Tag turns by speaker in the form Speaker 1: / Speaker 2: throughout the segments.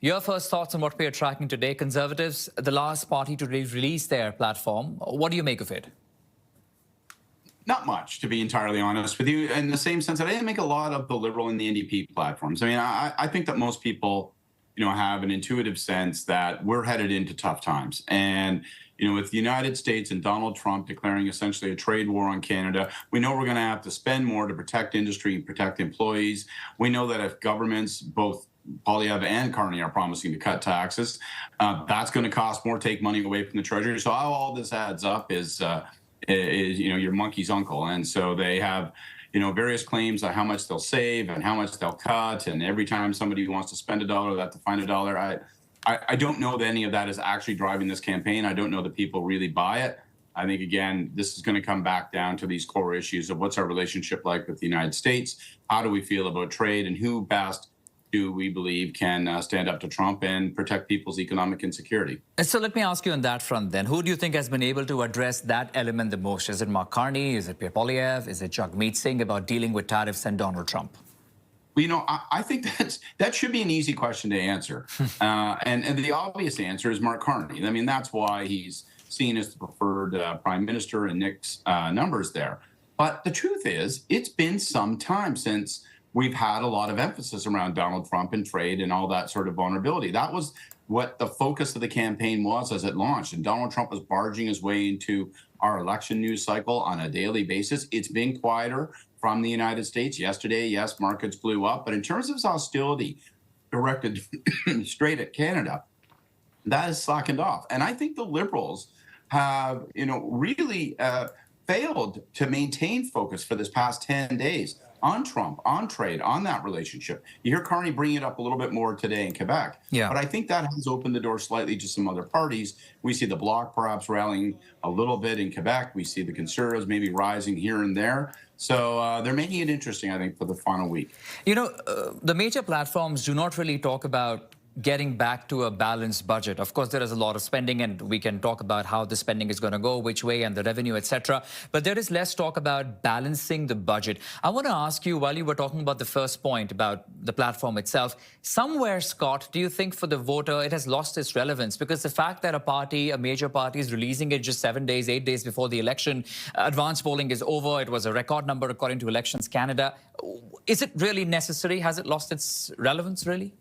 Speaker 1: Your first thoughts on what we are tracking today. Conservatives, the last party to release their platform. What do you make of it?
Speaker 2: Not much, to be entirely honest with you, in the same sense that I didn't make a lot of the Liberal and the NDP platforms. I mean, I think that most people, have an intuitive sense that we're headed into tough times. And, with the United States and Donald Trump declaring essentially a trade war on Canada, we know we're going to have to spend more to protect industry, protect employees. We know that if governments, both Poilievre and Carney, are promising to cut taxes, that's going to cost more, take money away from the Treasury. So how all this adds up is your monkey's uncle. And so they have, various claims on how much they'll save and how much they'll cut. And every time somebody wants to spend $1, they have to find $1. I don't know that any of that is actually driving this campaign. I don't know that people really buy it. I think, again, this is going to come back down to these core issues of what's our relationship like with the United States? How do we feel about trade? And who best do we believe can stand up to Trump and protect people's economic insecurity?
Speaker 1: So let me ask you on that front then. Who do you think has been able to address that element the most? Is it Mark Carney? Is it Pierre Poilievre? Is it Jagmeet Singh about dealing with tariffs and Donald Trump?
Speaker 2: Well, I think that should be an easy question to answer. And the obvious answer is Mark Carney. I mean, that's why he's seen as the preferred prime minister and Nick's numbers there. But the truth is, it's been some time since we've had a lot of emphasis around Donald Trump and trade and all that sort of vulnerability. That was what the focus of the campaign was as it launched. And Donald Trump was barging his way into our election news cycle on a daily basis. It's been quieter from the United States. Yesterday, yes, markets blew up. But in terms of his hostility directed straight at Canada, that has slackened off. And I think the Liberals have, really failed to maintain focus for this past 10 days on Trump, on trade, on that relationship. You hear Carney bring it up a little bit more today in Quebec.
Speaker 1: Yeah.
Speaker 2: But I think that has opened the door slightly to some other parties. We see the Bloc perhaps rallying a little bit in Quebec. We see the Conservatives maybe rising here and there. So they're making it interesting, I think, for the final week.
Speaker 1: The major platforms do not really talk about getting back to a balanced budget. Of course, there is a lot of spending, and we can talk about how the spending is going to go, which way, and the revenue, etc. But there is less talk about balancing the budget. I want to ask you, while you were talking about the first point about the platform itself, somewhere, Scott, do you think for the voter it has lost its relevance? Because the fact that a major party is releasing it just 7 days, 8 days before the election, advance polling is over, it was a record number according to Elections Canada. Is it really necessary? Has it lost its relevance, really?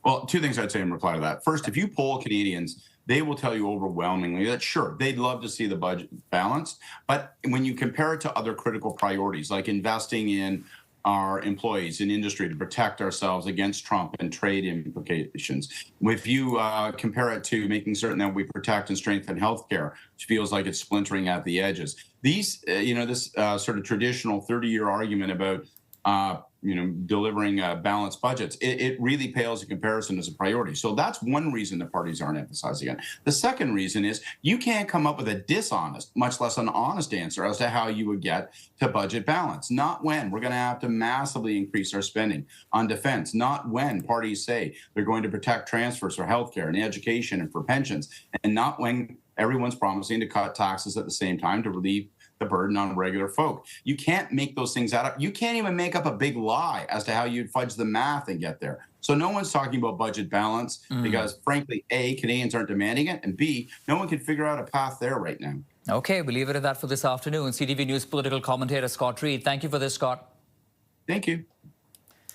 Speaker 2: Well, two things I'd say in reply to that. First, if you poll Canadians, they will tell you overwhelmingly that, sure, they'd love to see the budget balanced. But when you compare it to other critical priorities, like investing in our employees in industry to protect ourselves against Trump and trade implications, if you compare it to making certain that we protect and strengthen healthcare, which feels like it's splintering at the edges, these, this sort of traditional 30-year argument about delivering balanced budgets, it really pales in comparison as a priority. So that's one reason the parties aren't emphasizing it. The second reason is you can't come up with a dishonest, much less an honest answer as to how you would get to budget balance. Not when we're going to have to massively increase our spending on defense. Not when parties say they're going to protect transfers for healthcare and education and for pensions. And not when everyone's promising to cut taxes at the same time to relieve the burden on regular folk. You can't make those things add up. You can't even make up a big lie as to how you'd fudge the math and get there. So no one's talking about budget balance because, frankly, A, Canadians aren't demanding it, and B, no one can figure out a path there right now.
Speaker 1: Okay, we'll leave it at that for this afternoon. CTV News political commentator Scott Reid. Thank you for this, Scott.
Speaker 2: Thank you.